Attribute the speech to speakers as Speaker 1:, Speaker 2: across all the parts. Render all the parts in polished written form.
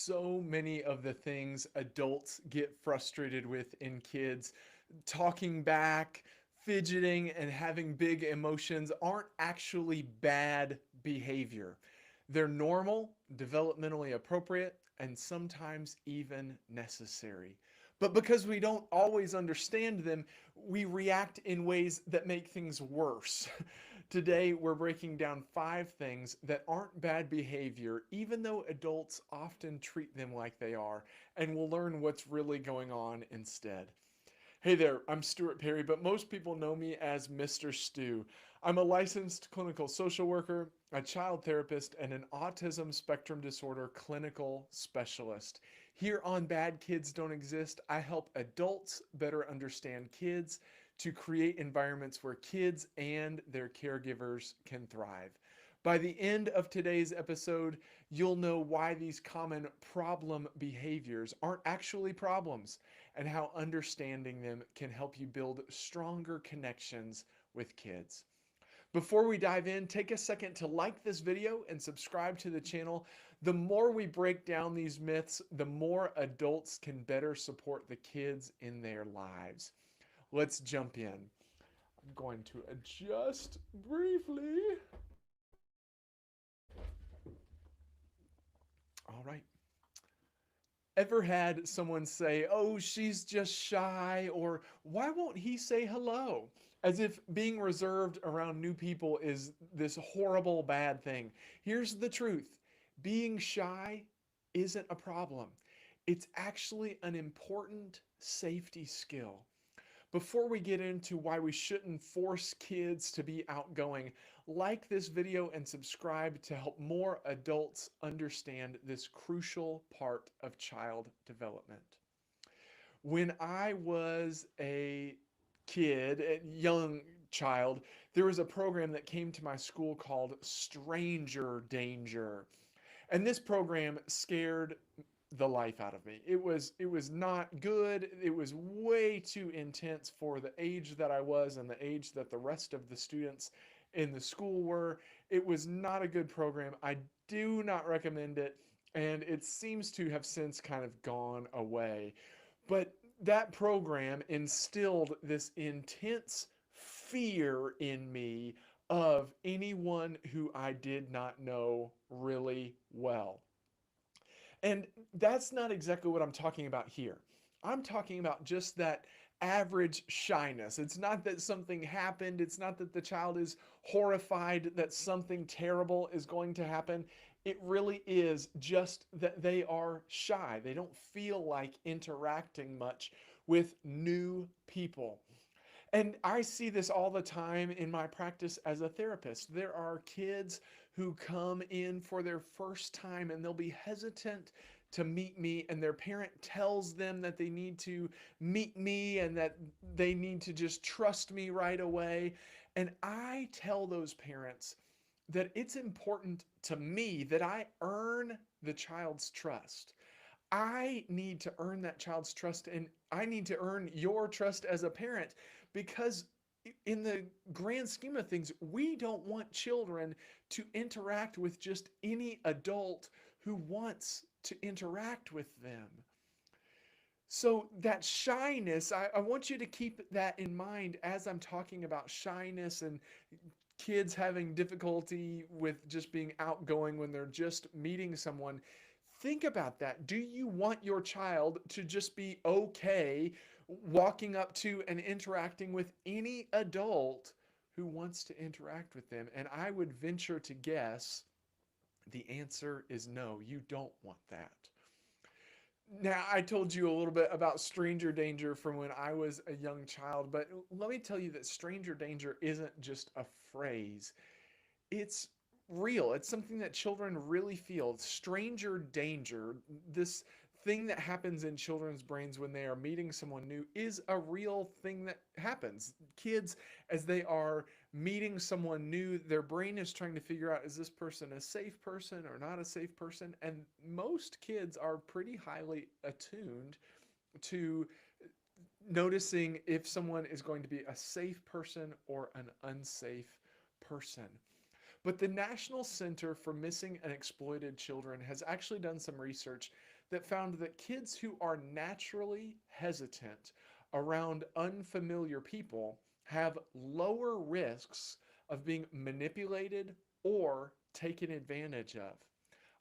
Speaker 1: so many of the things adults get frustrated with in kids, talking back, fidgeting, and having big emotions aren't actually bad behavior. They're normal, developmentally appropriate, and sometimes even necessary. But because we don't always understand them, we react in ways that make things worse. Today, we're breaking down 5 things that aren't bad behavior, even though adults often treat them like they are, and we'll learn what's really going on instead. Hey there, I'm Stuart Perry, but most people know me as Mr. Stu. I'm a licensed clinical social worker, a child therapist, and an autism spectrum disorder clinical specialist. Here on Bad Kids Don't Exist, I help adults better understand kids to create environments where kids and their caregivers can thrive. By the end of today's episode, you'll know why these common problem behaviors aren't actually problems and how understanding them can help you build stronger connections with kids. Before we dive in, take a second to like this video and subscribe to the channel. The more we break down these myths, the more adults can better support the kids in their lives. Let's jump in. I'm going to adjust briefly. All right. Ever had someone say, "Oh, she's just shy," or "Why won't he say hello?" As if being reserved around new people is this horrible bad thing. Here's the truth: being shy isn't a problem, it's actually an important safety skill. Before we get into why we shouldn't force kids to be outgoing, like this video and subscribe to help more adults understand this crucial part of child development. When I was a kid, a young child, there was a program that came to my school called Stranger Danger. And this program scared the life out of me. It was not good. It was way too intense for the age that I was and the age that the rest of the students in the school were. It was not a good program. I do not recommend it, and it seems to have since kind of gone away. But that program instilled this intense fear in me of anyone who I did not know really well. And that's not exactly what I'm talking about here. I'm talking about just that average shyness. It's not that something happened, it's not that the child is horrified that something terrible is going to happen. It really is just that they are shy. They don't feel like interacting much with new people. And I see this all the time in my practice as a therapist. There are kids who come in for their first time and they'll be hesitant to meet me, and their parent tells them that they need to meet me and that they need to just trust me right away. And I tell those parents that it's important to me that I earn the child's trust. I need to earn that child's trust, and I need to earn your trust as a parent, because in the grand scheme of things, we don't want children to interact with just any adult who wants to interact with them. So that shyness, I want you to keep that in mind as I'm talking about shyness and kids having difficulty with just being outgoing when they're just meeting someone. Think about that. Do you want your child to just be okay walking up to and interacting with any adult who wants to interact with them? And I would venture to guess the answer is no, you don't want that. Now, I told you a little bit about stranger danger from when I was a young child, but let me tell you that stranger danger isn't just a phrase. It's real. It's something that children really feel. Stranger danger, this thing that happens in children's brains when they are meeting someone new, is a real thing that happens. Kids, as they are meeting someone new, their brain is trying to figure out, is this person a safe person or not a safe person? And most kids are pretty highly attuned to noticing if someone is going to be a safe person or an unsafe person. But the National Center for Missing and Exploited Children has actually done some research that found that kids who are naturally hesitant around unfamiliar people have lower risks of being manipulated or taken advantage of.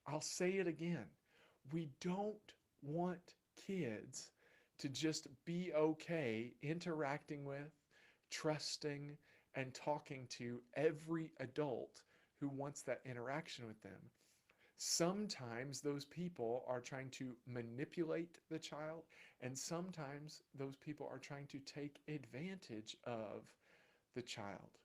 Speaker 1: I'll say it again. We don't want kids to just be okay interacting with, trusting, and talking to every adult who wants that interaction with them. Sometimes those people are trying to manipulate the child, and sometimes those people are trying to take advantage of the child.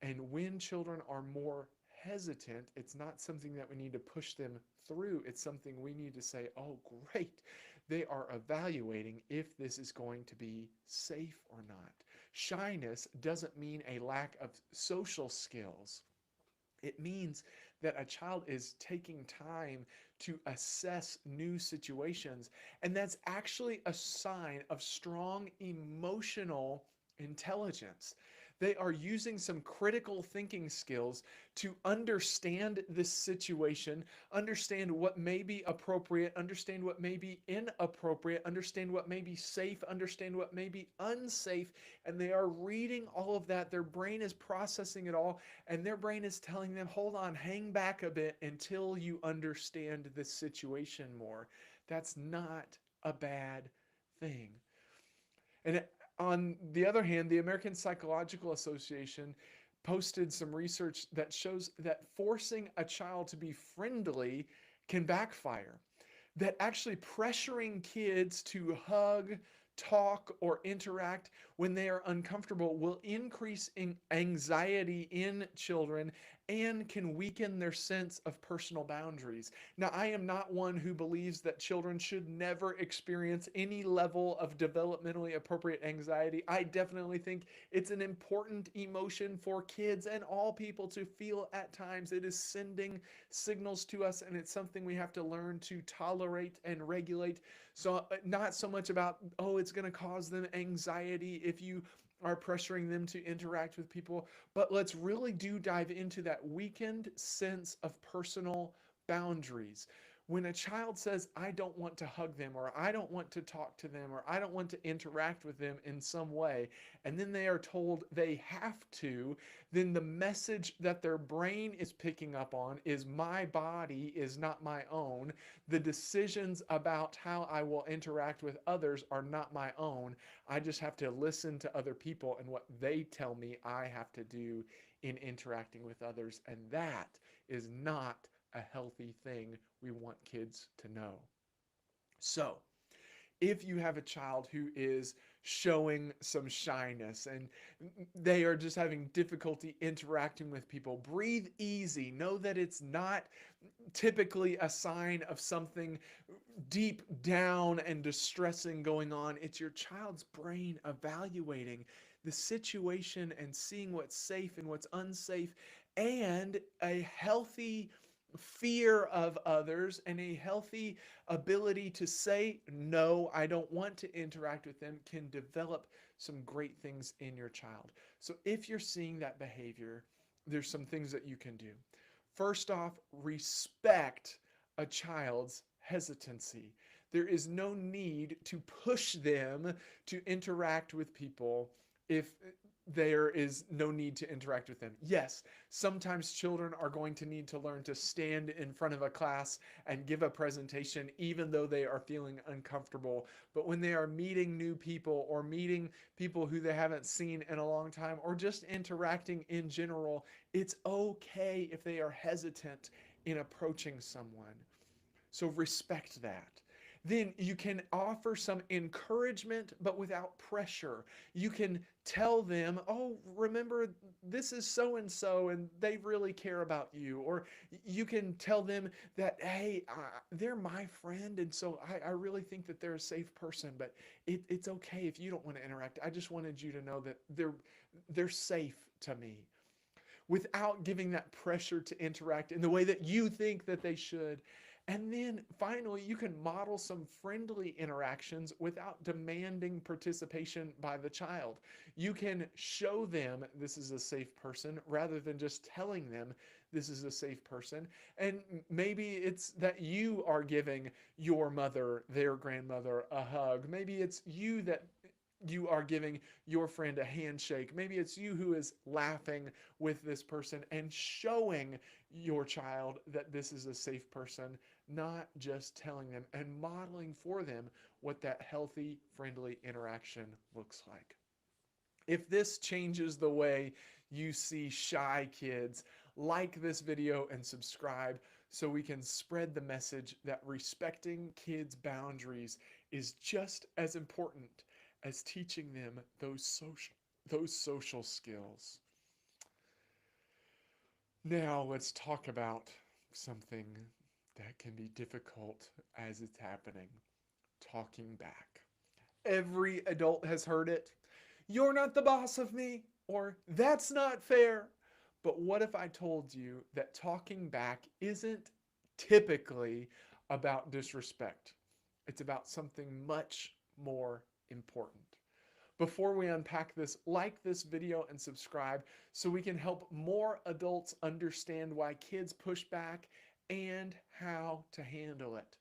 Speaker 1: And when children are more hesitant, it's not something that we need to push them through. It's something we need to say, oh, great. They are evaluating if this is going to be safe or not. Shyness doesn't mean a lack of social skills. It means that a child is taking time to assess new situations. And that's actually a sign of strong emotional intelligence. They are using some critical thinking skills to understand this situation, understand what may be appropriate, understand what may be inappropriate, understand what may be safe, understand what may be unsafe. And they are reading all of that. Their brain is processing it all, and their brain is telling them, hold on, hang back a bit until you understand this situation more. That's not a bad thing. And on the other hand, the American Psychological Association posted some research that shows that forcing a child to be friendly can backfire. That actually pressuring kids to hug, talk, or interact when they are uncomfortable will increase anxiety in children and can weaken their sense of personal boundaries. Now, I am not one who believes that children should never experience any level of developmentally appropriate anxiety. I definitely think it's an important emotion for kids and all people to feel at times. It is sending signals to us, and it's something we have to learn to tolerate and regulate. So not so much about, oh, it's going to cause them anxiety if you are pressuring them to interact with people, but let's really dive into that weakened sense of personal boundaries. When a child says, I don't want to hug them, or I don't want to talk to them, or I don't want to interact with them in some way, and then they are told they have to, then the message that their brain is picking up on is my body is not my own. The decisions about how I will interact with others are not my own. I just have to listen to other people and what they tell me I have to do in interacting with others. And that is not a healthy thing we want kids to know. So, if you have a child who is showing some shyness and they are just having difficulty interacting with people, breathe easy. Know that it's not typically a sign of something deep down and distressing going on. It's your child's brain evaluating the situation and seeing what's safe and what's unsafe, and a healthy fear of others and a healthy ability to say, no, I don't want to interact with them, can develop some great things in your child. So if you're seeing that behavior, there's some things that you can do. First off, respect a child's hesitancy. There is no need to push them to interact with people if there is no need to interact with them. Yes, sometimes children are going to need to learn to stand in front of a class and give a presentation even though they are feeling uncomfortable. But when they are meeting new people or meeting people who they haven't seen in a long time or just interacting in general, it's okay if they are hesitant in approaching someone. So respect that. Then you can offer some encouragement, but without pressure. You can tell them, oh, remember, this is so and so, and they really care about you. Or you can tell them that, hey, they're my friend, and so I really think that they're a safe person, but it's okay if you don't want to interact. I just wanted you to know that they're safe to me, without giving that pressure to interact in the way that you think that they should. And then finally, you can model some friendly interactions without demanding participation by the child. You can show them this is a safe person rather than just telling them this is a safe person. And maybe it's that you are giving your mother, their grandmother, a hug. Maybe it's you that you are giving your friend a handshake. Maybe it's you who is laughing with this person and showing your child that this is a safe person, not just telling them and modeling for them what that healthy, friendly interaction looks like. If this changes the way you see shy kids, like this video and subscribe so we can spread the message that respecting kids' boundaries is just as important as teaching them those social skills. Now let's talk about something that can be difficult as it's happening. Talking back. Every adult has heard it. You're not the boss of me, or that's not fair. But what if I told you that talking back isn't typically about disrespect? It's about something much more important. Before we unpack this, like this video and subscribe so we can help more adults understand why kids push back and how to handle it.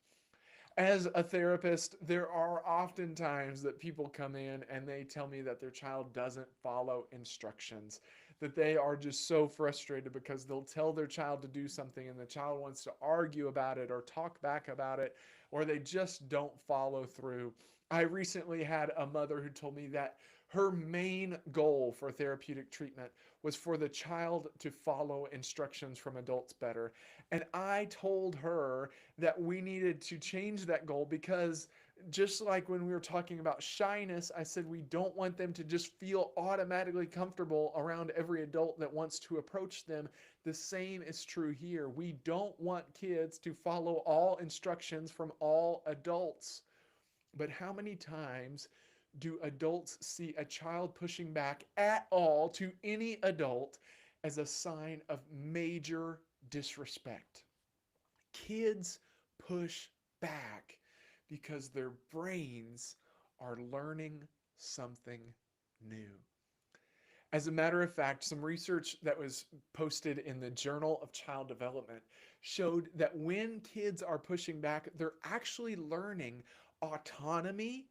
Speaker 1: As a therapist, there are often times that people come in and they tell me that their child doesn't follow instructions, that they are just so frustrated because they'll tell their child to do something and the child wants to argue about it or talk back about it, or they just don't follow through. I recently had a mother who told me that her main goal for therapeutic treatment was for the child to follow instructions from adults better. And I told her that we needed to change that goal because just like when we were talking about shyness, I said we don't want them to just feel automatically comfortable around every adult that wants to approach them. The same is true here. We don't want kids to follow all instructions from all adults. But how many times do adults see a child pushing back at all to any adult as a sign of major disrespect? Kids push back because their brains are learning something new. As a matter of fact, some research that was posted in the Journal of Child Development showed that when kids are pushing back, they're actually learning autonomy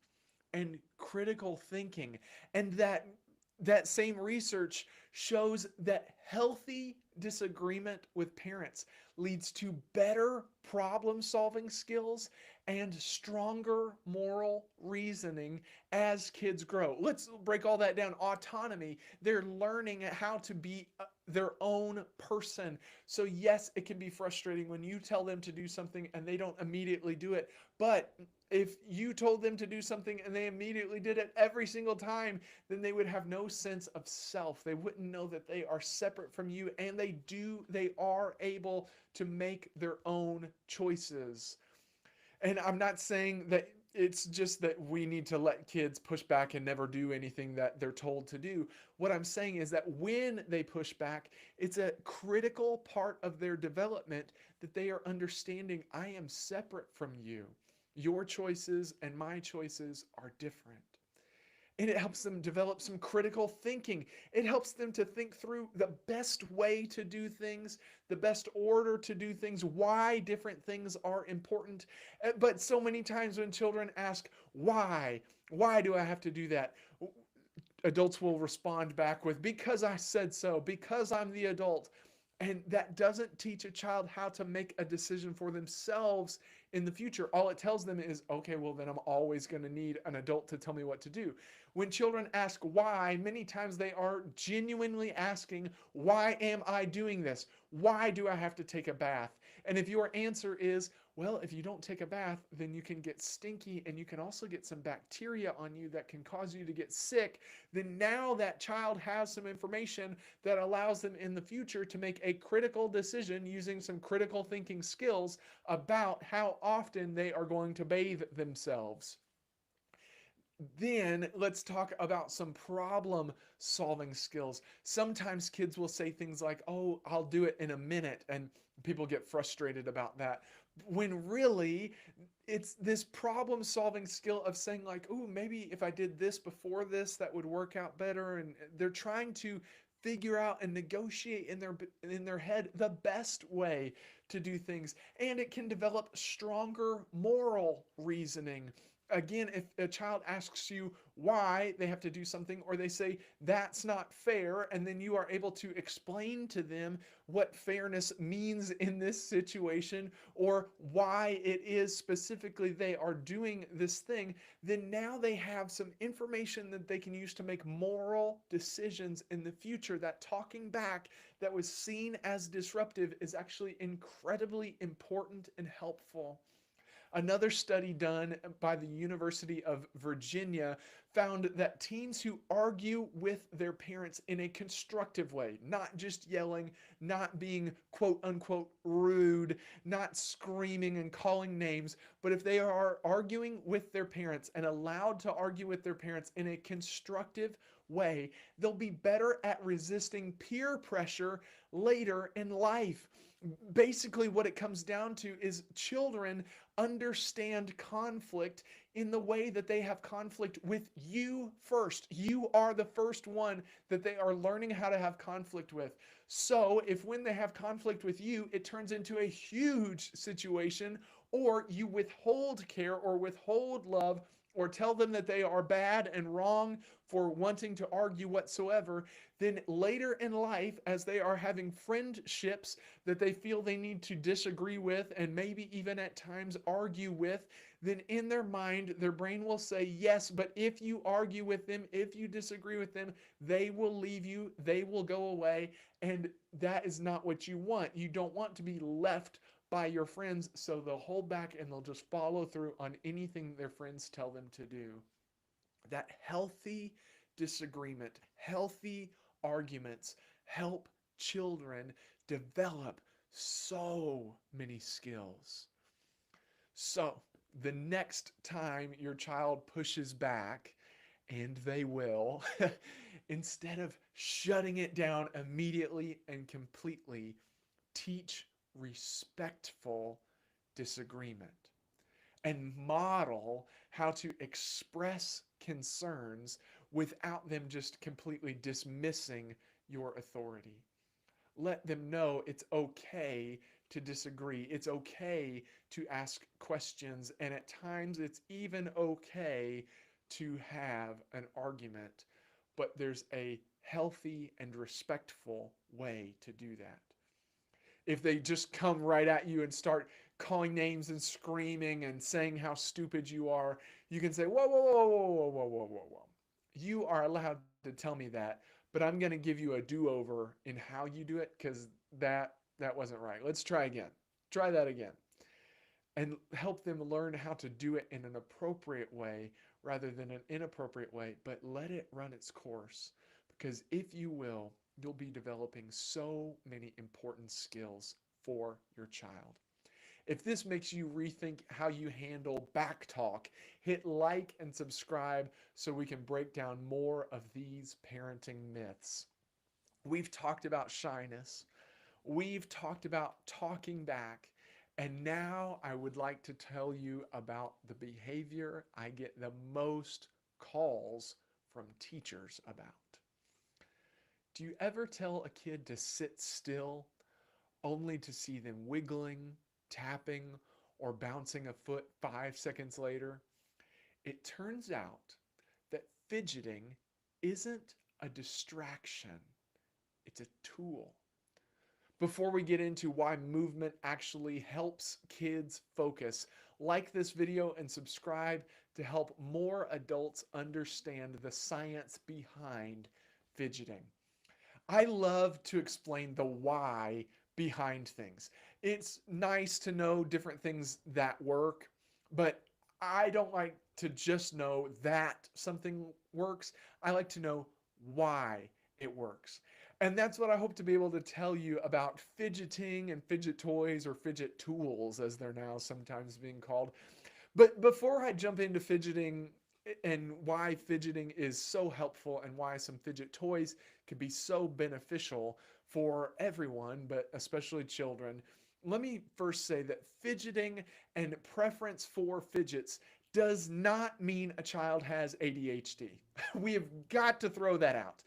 Speaker 1: and critical thinking. And that same research shows that healthy disagreement with parents leads to better problem solving skills and stronger moral reasoning as kids grow. Let's break all that down. Autonomy, they're learning how to be their own person. So yes, it can be frustrating when you tell them to do something and they don't immediately do it. But if you told them to do something and they immediately did it every single time, then they would have no sense of self. They wouldn't know that they are separate from you, and they are able to make their own choices. And I'm not saying that it's just that we need to let kids push back and never do anything that they're told to do. What I'm saying is that when they push back, it's a critical part of their development that they are understanding I am separate from you. Your choices and my choices are different. And it helps them develop some critical thinking. It helps them to think through the best way to do things, the best order to do things, why different things are important. But so many times when children ask, why do I have to do that? Adults will respond back with, because I said so, because I'm the adult. And that doesn't teach a child how to make a decision for themselves in the future. All it tells them is, okay, well, then I'm always going to need an adult to tell me what to do. When children ask why, many times they are genuinely asking, why am I doing this? Why do I have to take a bath? And if your answer is, well, if you don't take a bath, then you can get stinky and you can also get some bacteria on you that can cause you to get sick, then now that child has some information that allows them in the future to make a critical decision using some critical thinking skills about how often they are going to bathe themselves. Then let's talk about some problem solving skills. Sometimes kids will say things like, oh, I'll do it in a minute. And people get frustrated about that. When really, it's this problem solving skill of saying like, oh, maybe if I did this before this, that would work out better. And they're trying to figure out and negotiate in their head the best way to do things, and it can develop stronger moral reasoning. Again, if a child asks you why they have to do something, or they say that's not fair, and then you are able to explain to them what fairness means in this situation, or why it is specifically they are doing this thing, then now they have some information that they can use to make moral decisions in the future. That talking back that was seen as disruptive is actually incredibly important and helpful. Another study done by the University of Virginia found that teens who argue with their parents in a constructive way, not just yelling, not being quote unquote rude, not screaming and calling names, but if they are arguing with their parents and allowed to argue with their parents in a constructive way, they'll be better at resisting peer pressure later in life. Basically, what it comes down to is children understand conflict in the way that they have conflict with you first. You are the first one that they are learning how to have conflict with. So, if when they have conflict with you, it turns into a huge situation, or you withhold care or withhold love, or tell them that they are bad and wrong for wanting to argue whatsoever, then later in life, as they are having friendships that they feel they need to disagree with and maybe even at times argue with, then in their mind, their brain will say, yes, but if you argue with them, if you disagree with them, they will leave you, they will go away, and that is not what you want. You don't want to be left by your friends, so they'll hold back and they'll just follow through on anything their friends tell them to do. That healthy disagreement, healthy arguments help children develop so many skills. So, the next time your child pushes back, and they will, instead of shutting it down immediately and completely, teach respectful disagreement and model how to express concerns without them just completely dismissing your authority. Let them know it's okay to disagree. It's okay to ask questions. And at times, it's even okay to have an argument. But there's a healthy and respectful way to do that. If they just come right at you and start calling names and screaming and saying how stupid you are, you can say, whoa, whoa, whoa, whoa, whoa, whoa, whoa, whoa, whoa. You are allowed to tell me that, but I'm going to give you a do-over in how you do it because that wasn't right. Let's try again. Try that again. And help them learn how to do it in an appropriate way rather than an inappropriate way, but let it run its course. Because if you will, you'll be developing so many important skills for your child. If this makes you rethink how you handle back talk, hit like and subscribe so we can break down more of these parenting myths. We've talked about shyness. We've talked about talking back. And now I would like to tell you about the behavior I get the most calls from teachers about. Do you ever tell a kid to sit still only to see them wiggling, tapping, or bouncing a foot 5 seconds later? It turns out that fidgeting isn't a distraction, it's a tool. Before we get into why movement actually helps kids focus, like this video and subscribe to help more adults understand the science behind fidgeting. I love to explain the why behind things. It's nice to know different things that work, but I don't like to just know that something works. I like to know why it works. And that's what I hope to be able to tell you about fidgeting and fidget toys, or fidget tools as they're now sometimes being called. But before I jump into fidgeting and why fidgeting is so helpful and why some fidget toys can be so beneficial for everyone, but especially children, let me first say that fidgeting and preference for fidgets does not mean a child has ADHD. We have got to throw that out.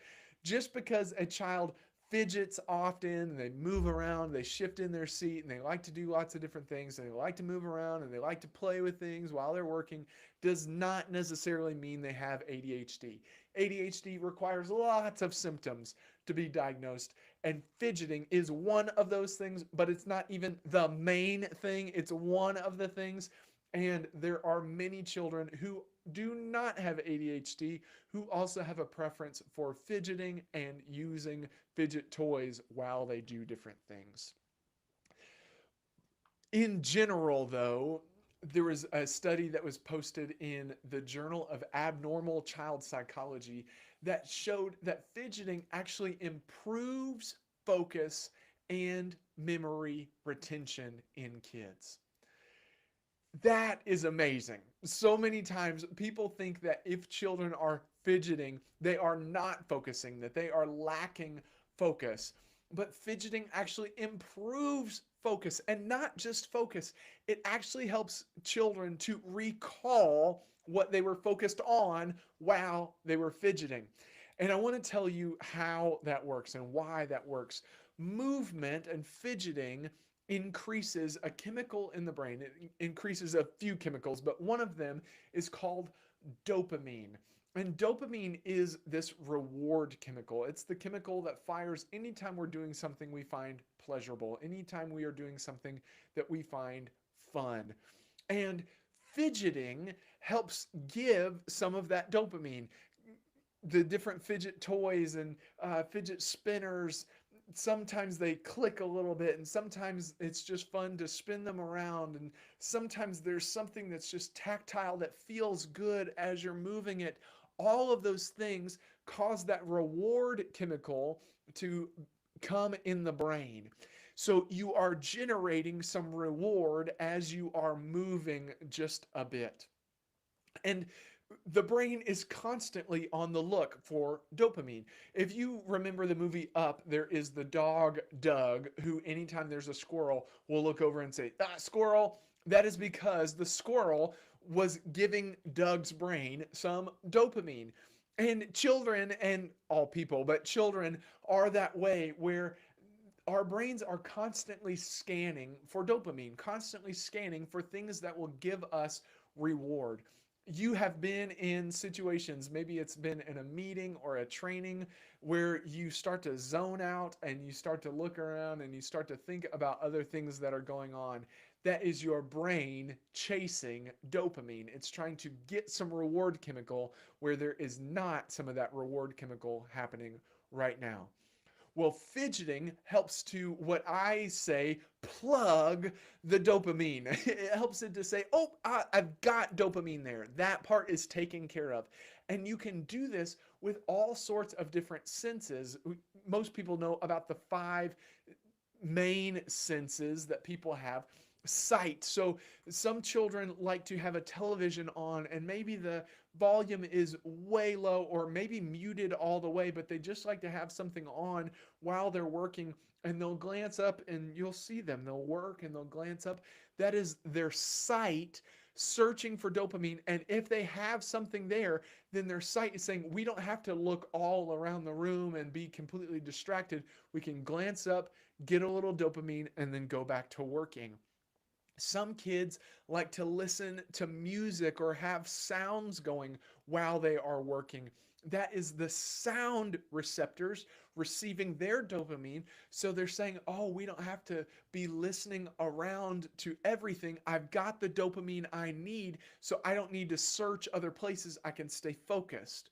Speaker 1: Just because a child fidgets often and they move around, they shift in their seat, and they like to do lots of different things, and they like to move around and they like to play with things while they're working, does not necessarily mean they have ADHD. ADHD requires lots of symptoms to be diagnosed, and fidgeting is one of those things, but it's not even the main thing. It's one of the things. And there are many children who do not have ADHD who also have a preference for fidgeting and using fidget toys while they do different things. In general, though, there was a study that was posted in the Journal of Abnormal Child Psychology that showed that fidgeting actually improves focus and memory retention in kids. That is amazing. So many times people think that if children are fidgeting, they are not focusing, that they are lacking focus. But fidgeting actually improves focus, and not just focus. It actually helps children to recall what they were focused on while they were fidgeting. And I want to tell you how that works and why that works. Movement and fidgeting increases a chemical in the brain. It increases a few chemicals, but one of them is called dopamine. And dopamine is this reward chemical. It's the chemical that fires anytime we're doing something we find pleasurable, anytime we are doing something that we find fun. And fidgeting helps give some of that dopamine. The different fidget toys and fidget spinners, sometimes they click a little bit, and sometimes it's just fun to spin them around, and sometimes there's something that's just tactile that feels good as you're moving it. All of those things cause that reward chemical to come in the brain. So you are generating some reward as you are moving just a bit. And the brain is constantly on the look for dopamine. If you remember the movie Up, there is the dog Doug, who anytime there's a squirrel will look over and say, "Ah, squirrel." That is because the squirrel was giving Doug's brain some dopamine. And children, and all people, but children are that way, where our brains are constantly scanning for dopamine, constantly scanning for things that will give us reward. You have been in situations, maybe it's been in a meeting or a training, where you start to zone out and you start to look around and you start to think about other things that are going on. That is your brain chasing dopamine. It's trying to get some reward chemical where there is not some of that reward chemical happening right now. Well, fidgeting helps to, what I say, plug the dopamine. It helps it to say, oh, I've got dopamine there. That part is taken care of. And you can do this with all sorts of different senses. Most people know about the 5 main senses that people have. Sight. So some children like to have a television on, and maybe the volume is way low or maybe muted all the way, but they just like to have something on while they're working, and they'll glance up and you'll see them. They'll work and they'll glance up. That is their sight searching for dopamine. And if they have something there, then their sight is saying, we don't have to look all around the room and be completely distracted. We can glance up, get a little dopamine, and then go back to working. Some kids like to listen to music or have sounds going while they are working. That is the sound receptors receiving their dopamine. So they're saying, oh, we don't have to be listening around to everything. I've got the dopamine I need, so I don't need to search other places. I can stay focused.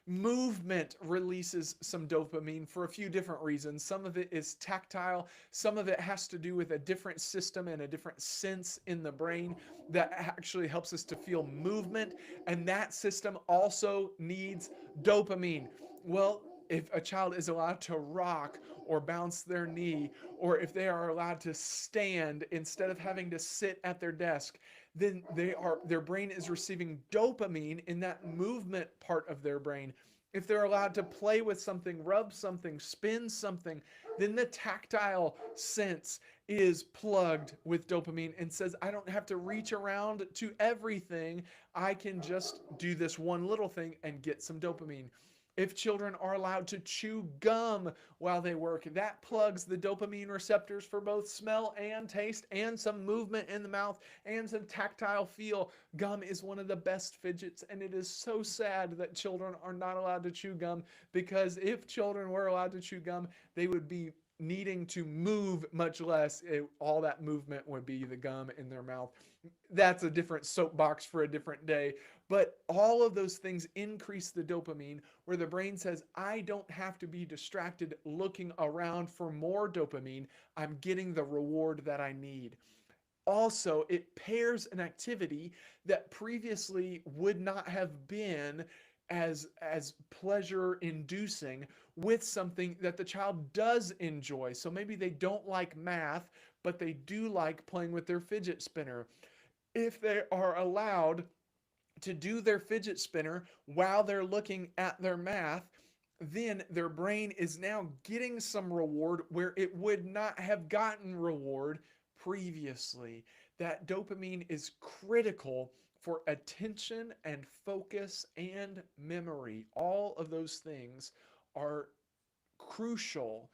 Speaker 1: Movement releases some dopamine for a few different reasons. Some of it is tactile. Some of it has to do with a different system and a different sense in the brain that actually helps us to feel movement. And that system also needs dopamine. Well, if a child is allowed to rock or bounce their knee, or if they are allowed to stand instead of having to sit at their desk, then their brain is receiving dopamine in that movement part of their brain. If they're allowed to play with something, rub something, spin something, then the tactile sense is plugged with dopamine and says, I don't have to reach around to everything. I can just do this one little thing and get some dopamine. If children are allowed to chew gum while they work, that plugs the dopamine receptors for both smell and taste and some movement in the mouth and some tactile feel. Gum is one of the best fidgets, and it is so sad that children are not allowed to chew gum, because if children were allowed to chew gum, they would be needing to move much less. All that movement would be the gum in their mouth. That's a different soapbox for a different day. But all of those things increase the dopamine, where the brain says, I don't have to be distracted looking around for more dopamine. I'm getting the reward that I need. Also, it pairs an activity that previously would not have been as pleasure inducing with something that the child does enjoy. So maybe they don't like math, but they do like playing with their fidget spinner. If they are allowed to do their fidget spinner while they're looking at their math, then their brain is now getting some reward where it would not have gotten reward previously. That dopamine is critical for attention and focus and memory. All of those things are crucial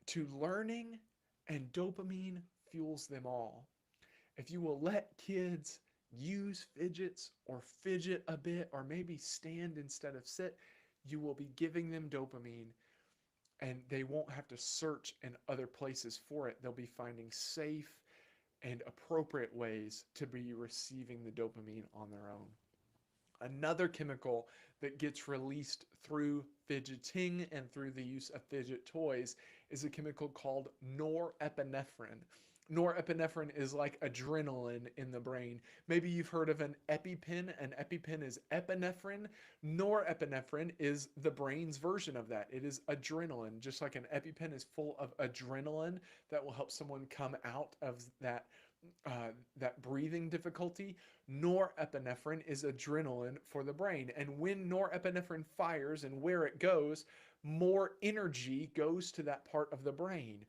Speaker 1: to learning, and dopamine fuels them all. If you will let kids use fidgets or fidget a bit or maybe stand instead of sit, you will be giving them dopamine, and they won't have to search in other places for it. They'll be finding safe and appropriate ways to be receiving the dopamine on their own. Another chemical that gets released through fidgeting and through the use of fidget toys is a chemical called norepinephrine. Norepinephrine is like adrenaline in the brain. Maybe you've heard of an EpiPen. An EpiPen is epinephrine. Norepinephrine is the brain's version of that. It is adrenaline. Just like an EpiPen is full of adrenaline that will help someone come out of that breathing difficulty, norepinephrine is adrenaline for the brain. And when norepinephrine fires and where it goes, more energy goes to that part of the brain.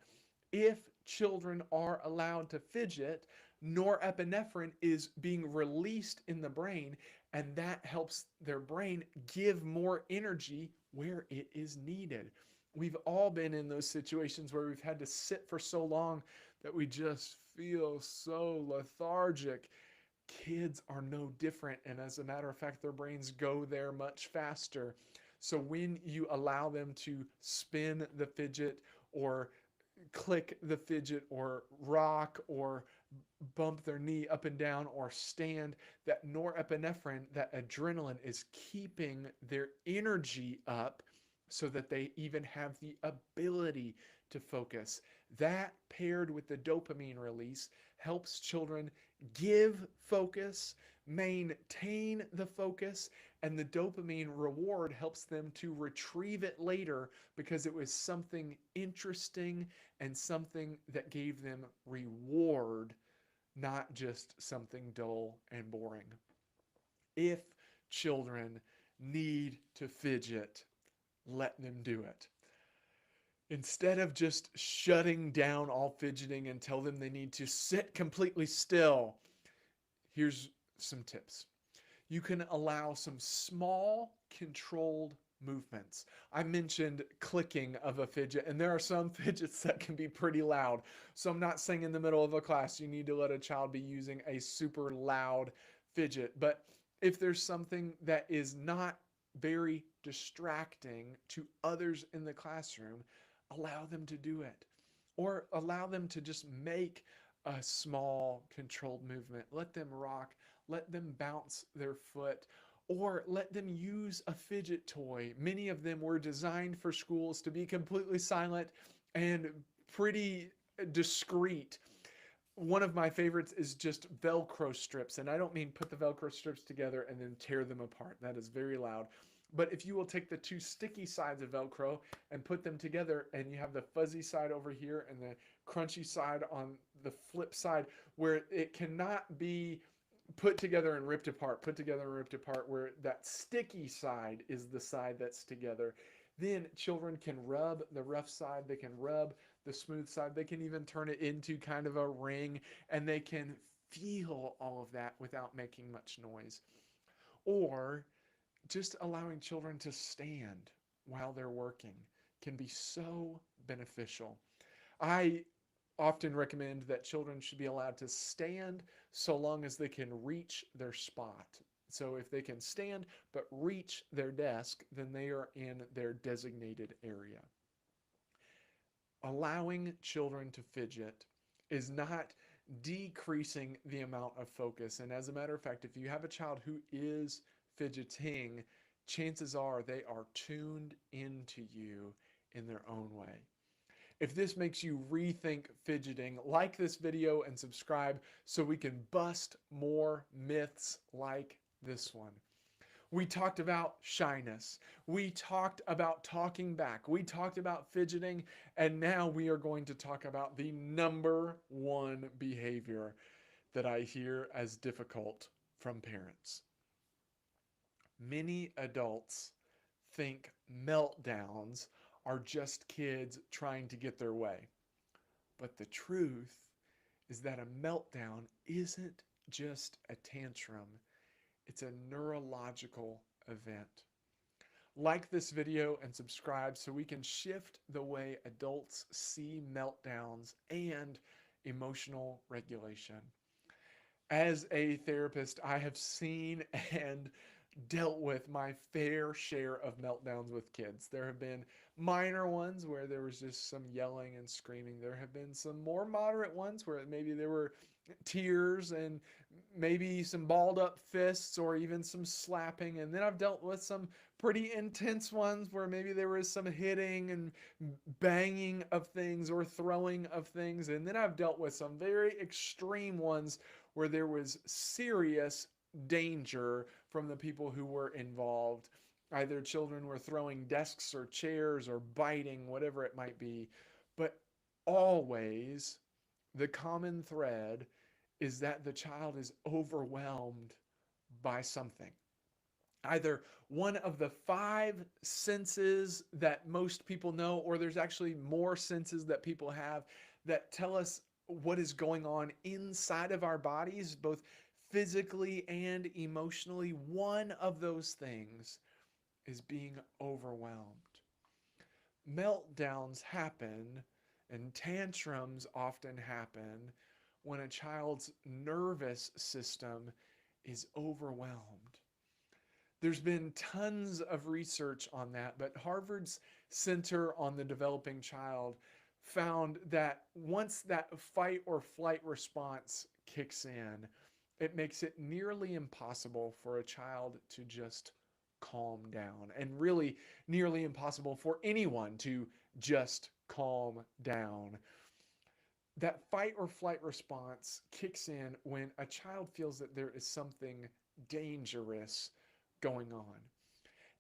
Speaker 1: If children are allowed to fidget, norepinephrine is being released in the brain, and that helps their brain give more energy where it is needed. We've all been in those situations where we've had to sit for so long that we just feel so lethargic. Kids are no different, and as a matter of fact, their brains go there much faster. So when you allow them to spin the fidget or click the fidget or rock or bump their knee up and down or stand, that norepinephrine, that adrenaline, is keeping their energy up so that they even have the ability to focus. That, paired with the dopamine release, helps children give focus, maintain the focus, and the dopamine reward helps them to retrieve it later because it was something interesting and something that gave them reward, not just something dull and boring. If children need to fidget, let them do it. Instead of just shutting down all fidgeting and tell them they need to sit completely still, here's some tips. You can allow some small, controlled movements. I mentioned clicking of a fidget, and there are some fidgets that can be pretty loud. So I'm not saying in the middle of a class you need to let a child be using a super loud fidget, but if there's something that is not very distracting to others in the classroom, allow them to do it. Or allow them to just make a small controlled movement. Let them rock, let them bounce their foot, or let them use a fidget toy. Many of them were designed for schools to be completely silent and pretty discreet. One of my favorites is just Velcro strips. And I don't mean put the Velcro strips together and then tear them apart. That is very loud. But if you will take the two sticky sides of Velcro and put them together, and you have the fuzzy side over here and the crunchy side on the flip side, where it cannot be put together and ripped apart, put together and ripped apart, where that sticky side is the side that's together. Then children can rub the rough side, they can rub the smooth side, they can even turn it into kind of a ring, and they can feel all of that without making much noise. Or Just allowing children to stand while they're working can be so beneficial. I often recommend that children should be allowed to stand so long as they can reach their spot. So if they can stand but reach their desk, then they are in their designated area. Allowing children to fidget is not decreasing the amount of focus. And as a matter of fact, if you have a child who is fidgeting, chances are they are tuned into you in their own way. If this makes you rethink fidgeting, like this video and subscribe so we can bust more myths like this one. We talked about shyness. We talked about talking back. We talked about fidgeting. And now we are going to talk about the number one behavior that I hear as difficult from parents. Many adults think meltdowns are just kids trying to get their way. But the truth is that a meltdown isn't just a tantrum, it's a neurological event. Like this video and subscribe so we can shift the way adults see meltdowns and emotional regulation. As a therapist, I have seen and dealt with my fair share of meltdowns with kids. There have been minor ones where there was just some yelling and screaming. There have been some more moderate ones where maybe there were tears and maybe some balled up fists or even some slapping. And then I've dealt with some pretty intense ones where maybe there was some hitting and banging of things or throwing of things. And then I've dealt with some very extreme ones where there was serious danger from the people who were involved. Either children were throwing desks or chairs or biting, whatever it might be. But always, the common thread is that the child is overwhelmed by something. Either one of the five senses that most people know, or there's actually more senses that people have that tell us what is going on inside of our bodies, both physically and emotionally. One of those things is being overwhelmed. Meltdowns happen and tantrums often happen when a child's nervous system is overwhelmed. There's been tons of research on that, but Harvard's Center on the Developing Child found that once that fight or flight response kicks in, it makes it nearly impossible for a child to just calm down, and really nearly impossible for anyone to just calm down. That fight or flight response kicks in when a child feels that there is something dangerous going on.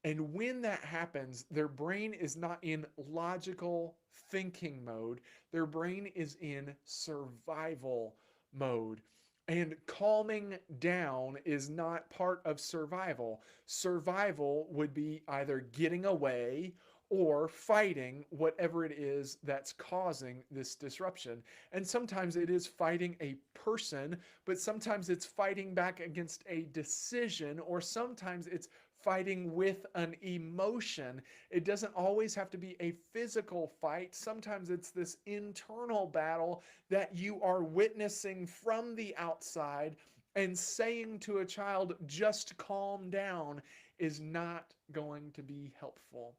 Speaker 1: And when that happens, their brain is not in logical thinking mode. Their brain is in survival mode. And calming down is not part of survival. Survival would be either getting away or fighting whatever it is that's causing this disruption. And sometimes it is fighting a person, but sometimes it's fighting back against a decision, or sometimes it's fighting with an emotion. It doesn't always have to be a physical fight. Sometimes it's this internal battle that you are witnessing from the outside, and saying to a child, just calm down, is not going to be helpful.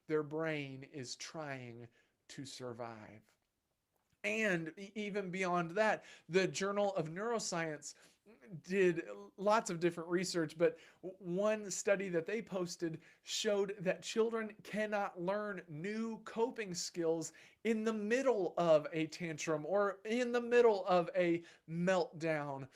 Speaker 1: Their brain is trying to survive. And even beyond that, the Journal of Neuroscience did lots of different research, but one study that they posted showed that children cannot learn new coping skills in the middle of a tantrum or in the middle of a meltdown.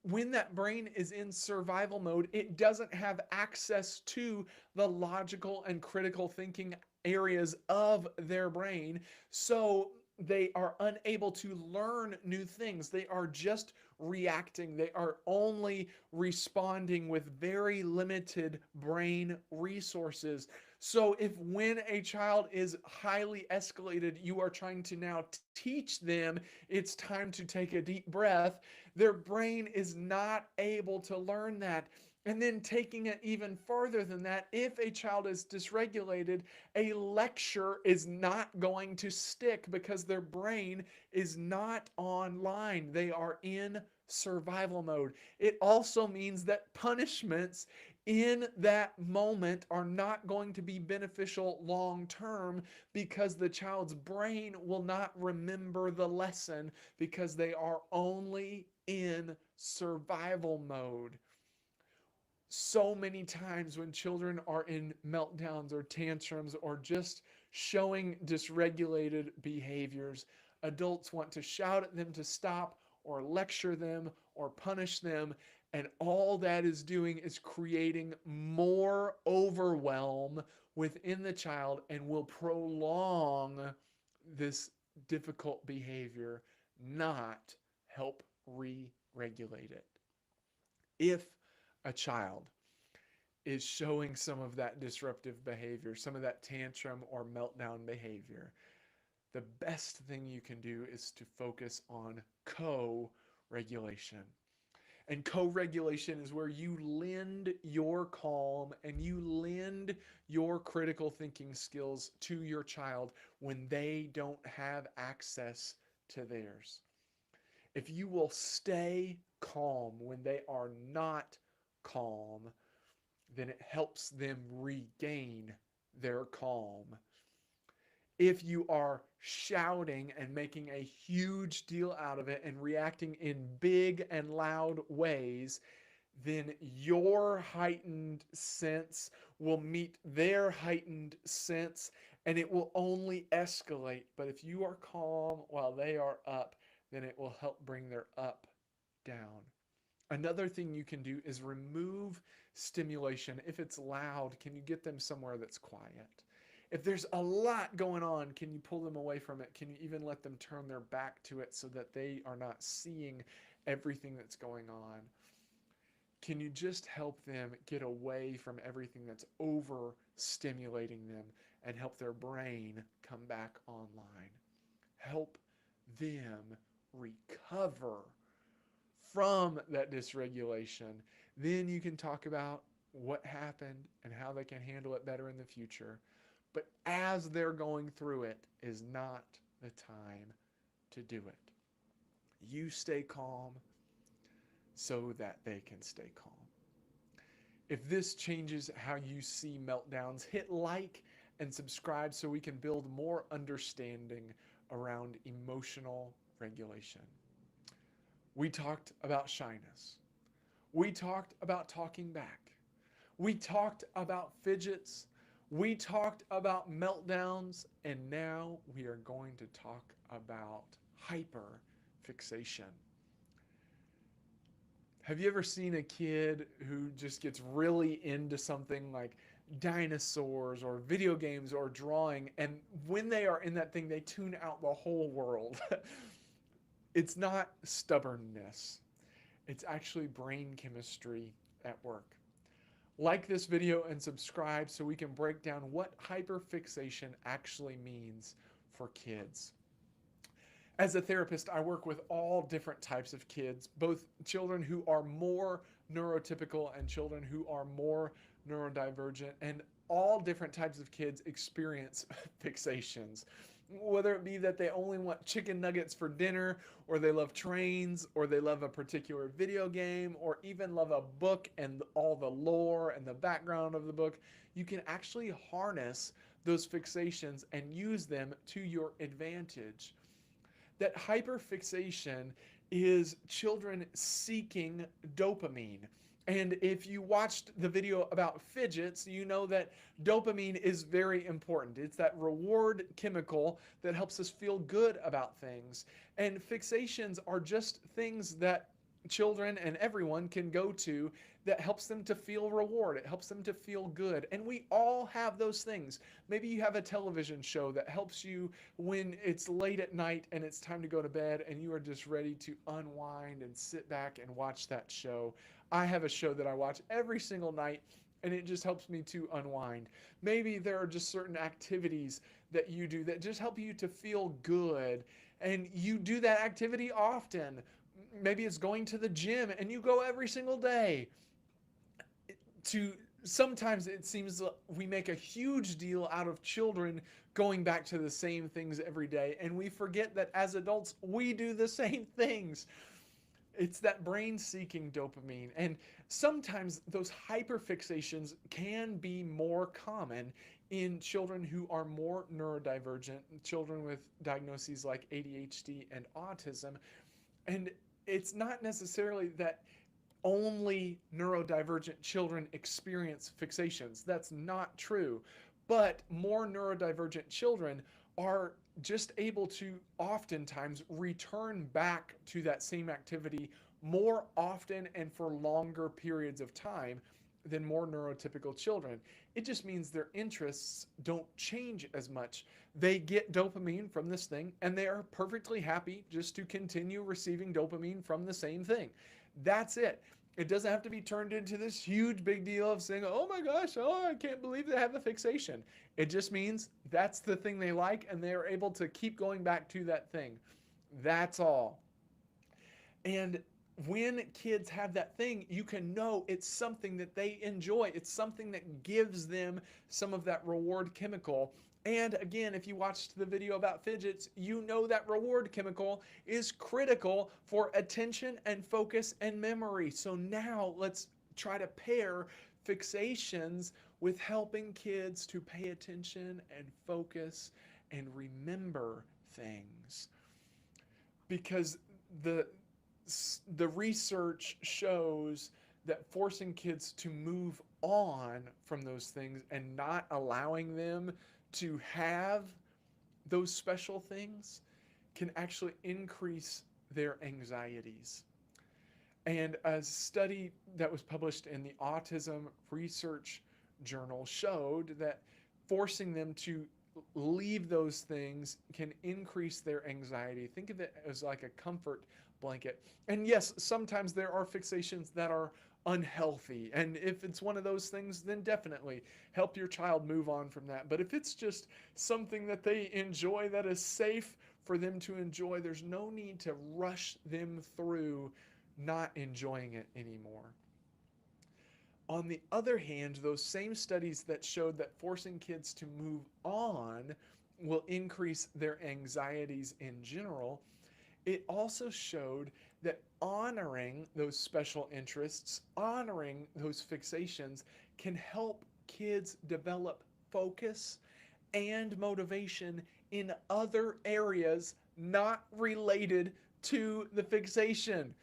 Speaker 1: When that brain is in survival mode, it doesn't have access to the logical and critical thinking areas of their brain. So they are unable to learn new things. They are just reacting. They are only responding with very limited brain resources. So if when a child is highly escalated, you are trying to now teach them it's time to take a deep breath, their brain is not able to learn that. And then taking it even further than that, if a child is dysregulated, a lecture is not going to stick because their brain is not online. They are in survival mode. It also means that punishments in that moment are not going to be beneficial long term because the child's brain will not remember the lesson because they are only in survival mode. So many times when children are in meltdowns or tantrums or just showing dysregulated behaviors, adults want to shout at them to stop or lecture them or punish them. And all that is doing is creating more overwhelm within the child and will prolong this difficult behavior, not help re regulate it. If a child is showing some of that disruptive behavior, some of that tantrum or meltdown behavior, the best thing you can do is to focus on co regulation. And co regulation is where you lend your calm and you lend your critical thinking skills to your child when they don't have access to theirs. If you will stay calm when they are not calm, then it helps them regain their calm. If you are shouting and making a huge deal out of it and reacting in big and loud ways, then your heightened sense will meet their heightened sense and it will only escalate. But if you are calm while they are up, then it will help bring their up down. Another thing you can do is remove stimulation. If it's loud, can you get them somewhere that's quiet? If there's a lot going on, can you pull them away from it? Can you even let them turn their back to it so that they are not seeing everything that's going on? Can you just help them get away from everything that's overstimulating them and help their brain come back online? Help them recover from that dysregulation. Then you can talk about what happened and how they can handle it better in the future. But as they're going through it is not the time to do it. You stay calm so that they can stay calm. If this changes how you see meltdowns, hit like and subscribe so we can build more understanding around emotional regulation. We talked about shyness. We talked about talking back. We talked about fidgets. We talked about meltdowns. And now we are going to talk about hyperfixation. Have you ever seen a kid who just gets really into something like dinosaurs or video games or drawing, and when they are in that thing, they tune out the whole world? It's not stubbornness, it's actually brain chemistry at work. Like this video and subscribe so we can break down what hyperfixation actually means for kids. As a therapist, I work with all different types of kids, both children who are more neurotypical and children who are more neurodivergent, and all different types of kids experience fixations. Whether it be that they only want chicken nuggets for dinner, or they love trains, or they love a particular video game, or even love a book and all the lore and the background of the book, you can actually harness those fixations and use them to your advantage. That hyperfixation is children seeking dopamine. And if you watched the video about fidgets, you know that dopamine is very important. It's that reward chemical that helps us feel good about things. And fixations are just things that children and everyone can go to that helps them to feel reward. It helps them to feel good. And we all have those things. Maybe you have a television show that helps you when it's late at night and it's time to go to bed and you are just ready to unwind and sit back and watch that show. I have a show that I watch every single night. and it just helps me to unwind. Maybe there are just certain activities that you do that just help you to feel good, and you do that activity often. Maybe it's going to the gym and you go every single day. To sometimes it seems we make a huge deal out of children going back to the same things every day, and we forget that as adults we do the same things. It's that brain seeking dopamine. And sometimes those hyperfixations can be more common in children who are more neurodivergent, children with diagnoses like ADHD and autism. And it's not necessarily that only neurodivergent children experience fixations. That's not true. But more neurodivergent children are just able to oftentimes return back to that same activity more often and for longer periods of time than more neurotypical children. It just means their interests don't change as much. They get dopamine from this thing and they are perfectly happy just to continue receiving dopamine from the same thing. That's it. It doesn't have to be turned into this huge big deal of saying, oh my gosh, oh, I can't believe they have a fixation. It just means that's the thing they like and they're able to keep going back to that thing. That's all. And when kids have that thing, you can know it's something that they enjoy. It's something that gives them some of that reward chemical. And again, if you watched the video about fidgets, you know that reward chemical is critical for attention and focus and memory. So now let's try to pair fixations with helping kids to pay attention and focus and remember things. Because the the research shows that forcing kids to move on from those things and not allowing them to have those special things can actually increase their anxieties. And a study that was published in the Autism Research Journal showed that forcing them to leave those things can increase their anxiety. Think of it as like a comfort blanket. And yes, sometimes there are fixations that are unhealthy. And if it's one of those things, then definitely help your child move on from that. But if it's just something that they enjoy, that is safe for them to enjoy, there's no need to rush them through not enjoying it anymore. On the other hand, those same studies that showed that forcing kids to move on will increase their anxieties in general, it also showed that honoring those special interests, honoring those fixations, can help kids develop focus and motivation in other areas not related to the fixation.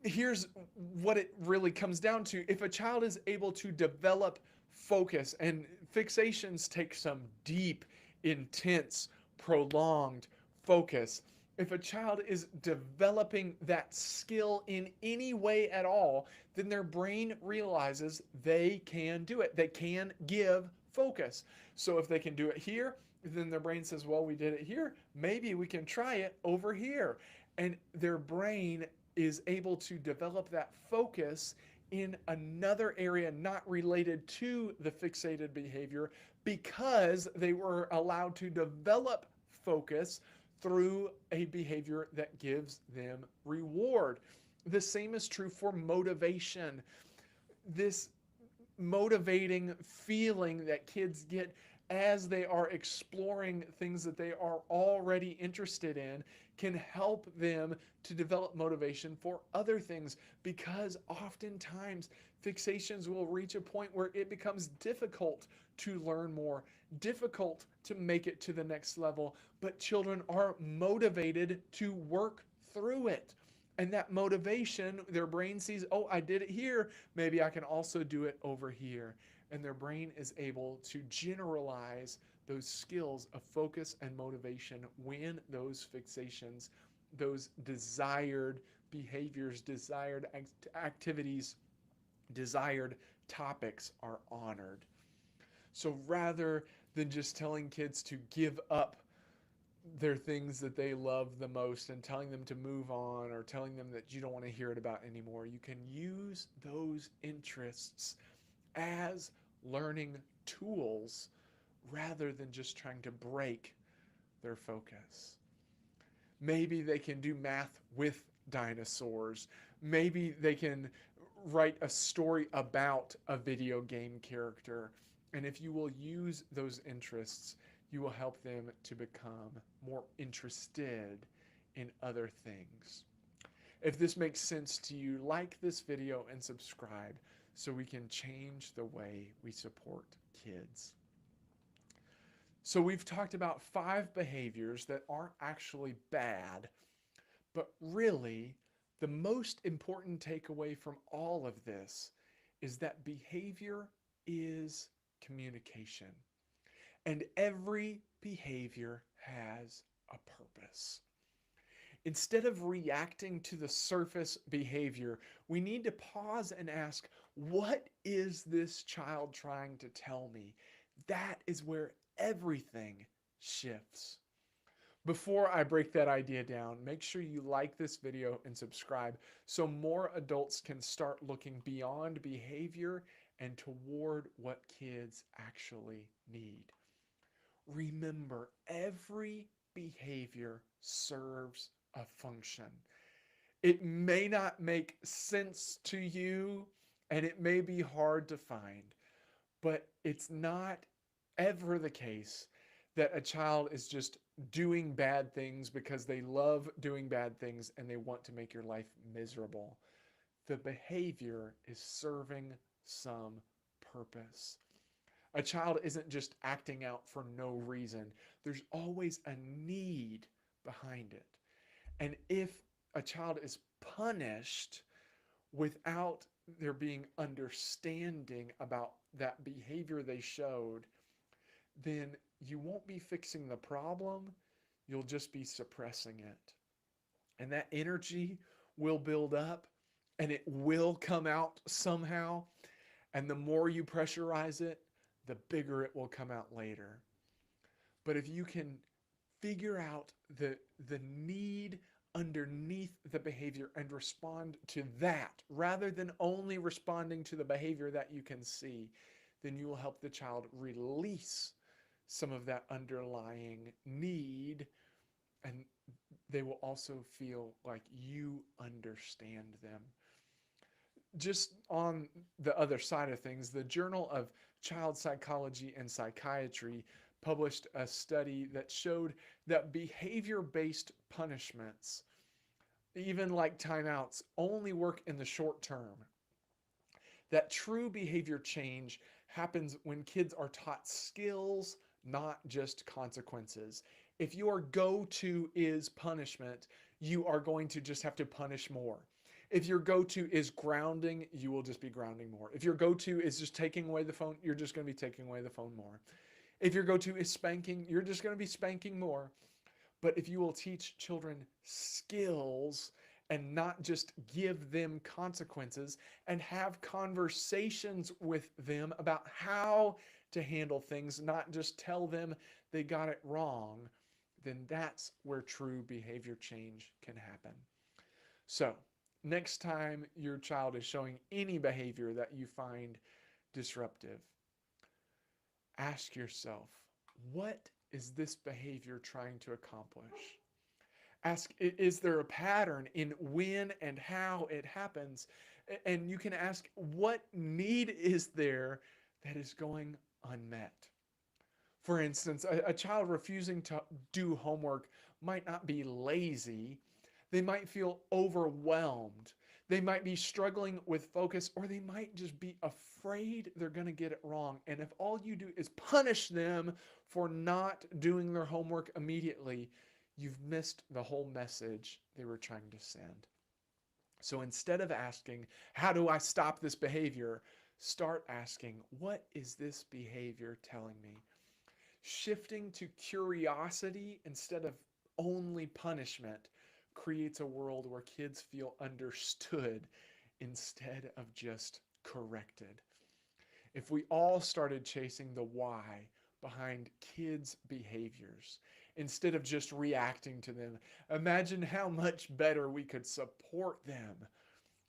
Speaker 1: Here's what it really comes down to. If a child is able to develop focus, and fixations take some deep, intense, prolonged focus. If a child is developing that skill in any way at all, then their brain realizes they can do it. They can give focus. So if they can do it here, then their brain says, well, we did it here. Maybe we can try it over here. And their brain is able to develop that focus in another area not related to the fixated behavior because they were allowed to develop focus through a behavior that gives them reward. The same is true for motivation. This motivating feeling that kids get as they are exploring things that they are already interested in can help them to develop motivation for other things, because oftentimes fixations will reach a point where it becomes difficult to learn more, difficult to make it to the next level, but children are motivated to work through it. And that motivation, their brain sees, oh, I did it here, maybe I can also do it over here. And their brain is able to generalize those skills of focus and motivation when those fixations, those desired behaviors, desired activities, desired topics are honored. So rather than just telling kids to give up their things that they love the most and telling them to move on, or telling them that you don't want to hear it about anymore, you can use those interests as learning tools rather than just trying to break their focus. Maybe they can do math with dinosaurs. Maybe they can write a story about a video game character. And if you will use those interests, you will help them to become more interested in other things. If this makes sense to you, like this video and subscribe so we can change the way we support kids. So we've talked about 5 behaviors that aren't actually bad, but really the most important takeaway from all of this is that behavior is communication. And every behavior has a purpose. Instead of reacting to the surface behavior, we need to pause and ask, what is this child trying to tell me? That is where everything shifts. Before I break that idea down, make sure you like this video and subscribe so more adults can start looking beyond behavior and toward what kids actually need. Remember, every behavior serves a function. It may not make sense to you and it may be hard to find, but it's not ever the case that a child is just doing bad things because they love doing bad things and they want to make your life miserable. The behavior is serving some purpose. A child isn't just acting out for no reason. There's always a need behind it. And if a child is punished without there being understanding about that behavior they showed, then you won't be fixing the problem, you'll just be suppressing it. And that energy will build up and it will come out somehow. And the more you pressurize it, the bigger it will come out later. But if you can figure out the need underneath the behavior and respond to that rather than only responding to the behavior that you can see, then you will help the child release some of that underlying need, and they will also feel like you understand them. Just on the other side of things, the Journal of Child Psychology and Psychiatry published a study that showed that behavior-based punishments, even like timeouts, only work in the short term. That true behavior change happens when kids are taught skills, not just consequences. If your go-to is punishment, you are going to just have to punish more. If your go-to is grounding, you will just be grounding more. If your go-to is just taking away the phone, you're just going to be taking away the phone more. If your go-to is spanking, you're just going to be spanking more. But if you will teach children skills and not just give them consequences and have conversations with them about how to handle things, not just tell them they got it wrong, then that's where true behavior change can happen. So, next time your child is showing any behavior that you find disruptive, ask yourself, what is this behavior trying to accomplish? Ask, is there a pattern in when and how it happens? And you can ask, what need is there that is going unmet? For instance, a child refusing to do homework might not be lazy. They might feel overwhelmed. They might be struggling with focus, or they might just be afraid they're going to get it wrong. And if all you do is punish them for not doing their homework immediately, you've missed the whole message they were trying to send. So instead of asking, how do I stop this behavior? Start asking, what is this behavior telling me? Shifting to curiosity instead of only punishment creates a world where kids feel understood instead of just corrected. If we all started chasing the why behind kids' behaviors instead of just reacting to them, imagine how much better we could support them.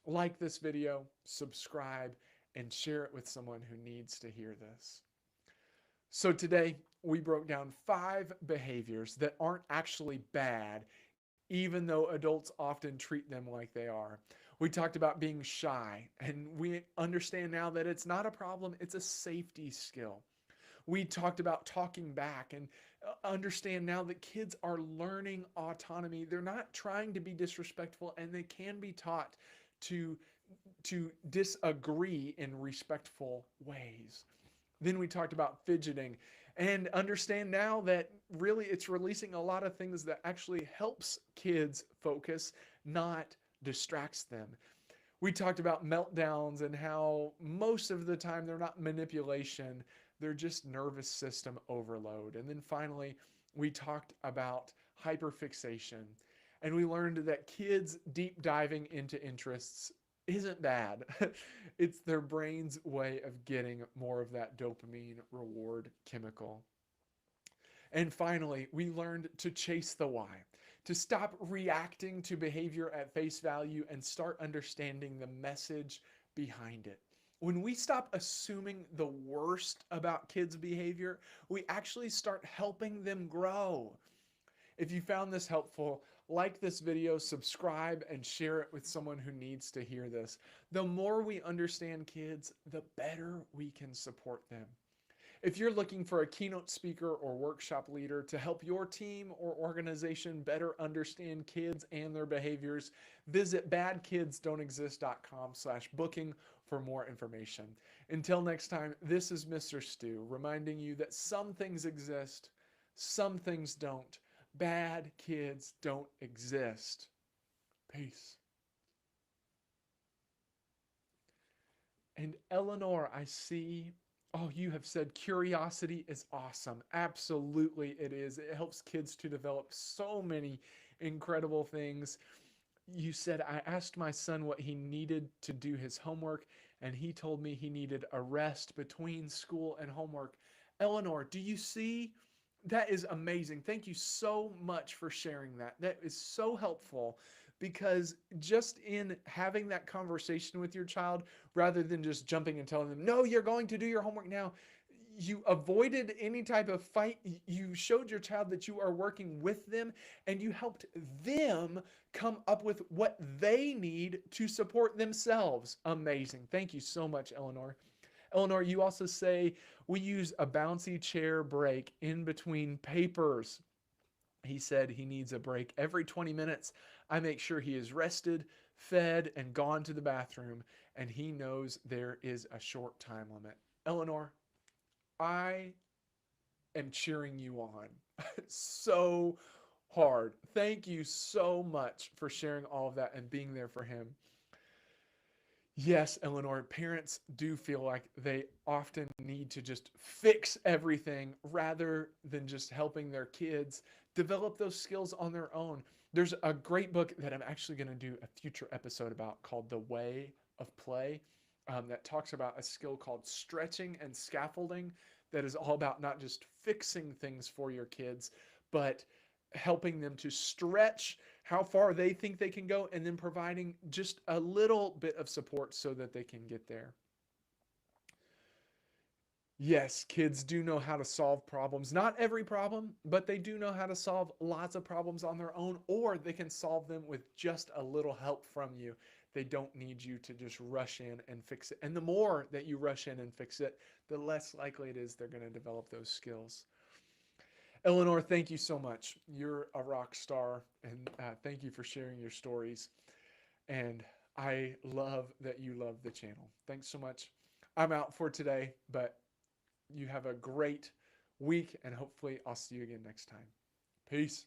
Speaker 1: Like this video, subscribe, and share it with someone who needs to hear this. So today, we broke down 5 behaviors that aren't actually bad, even though adults often treat them like they are. We talked about being shy, and we understand now that it's not a problem, it's a safety skill. We talked about talking back and understand now that kids are learning autonomy. They're not trying to be disrespectful, and they can be taught to disagree in respectful ways. Then we talked about fidgeting and understand now that really it's releasing a lot of things that actually helps kids focus, not distracts them. We talked about meltdowns and how most of the time they're not manipulation, they're just nervous system overload. And then finally, we talked about hyperfixation. And we learned that kids deep diving into interests isn't bad. It's their brain's way of getting more of that dopamine reward chemical. And finally, we learned to chase the why, to stop reacting to behavior at face value and start understanding the message behind it. When we stop assuming the worst about kids' behavior, we actually start helping them grow. If you found this helpful, like this video, subscribe, and share it with someone who needs to hear this. The more we understand kids, the better we can support them. If you're looking for a keynote speaker or workshop leader to help your team or organization better understand kids and their behaviors, visit badkidsdon'texist.com/booking for more information. Until next time, this is Mr. Stu reminding you that some things exist, some things don't. Bad kids don't exist. Peace. And Eleanor, I see. Oh, you have said curiosity is awesome. Absolutely, it is. It helps kids to develop so many incredible things. You said, I asked my son what he needed to do his homework, and he told me he needed a rest between school and homework. Eleanor, do you see? That is amazing. Thank you so much for sharing that. That is so helpful because just in having that conversation with your child, rather than just jumping and telling them, no, you're going to do your homework now, you avoided any type of fight. You showed your child that you are working with them and you helped them come up with what they need to support themselves. Amazing. Thank you so much, Eleanor. Eleanor, you also say we use a bouncy chair break in between papers. He said he needs a break every 20 minutes. I make sure he is rested, fed, and gone to the bathroom, and he knows there is a short time limit. Eleanor, I am cheering you on so hard. Thank you so much for sharing all of that and being there for him. Yes, Eleanor, parents do feel like they often need to just fix everything rather than just helping their kids develop those skills on their own. There's a great book that I'm actually going to do a future episode about called The Way of Play, that talks about a skill called stretching and scaffolding that is all about not just fixing things for your kids, but helping them to stretch how far they think they can go and then providing just a little bit of support so that they can get there. Yes, kids do know how to solve problems. Not every problem, but they do know how to solve lots of problems on their own, or they can solve them with just a little help from you. They don't need you to just rush in and fix it. And the more that you rush in and fix it, the less likely it is they're going to develop those skills. Eleanor, thank you so much. You're a rock star, and thank you for sharing your stories. And I love that you love the channel. Thanks so much. I'm out for today, but you have a great week, and hopefully I'll see you again next time. Peace.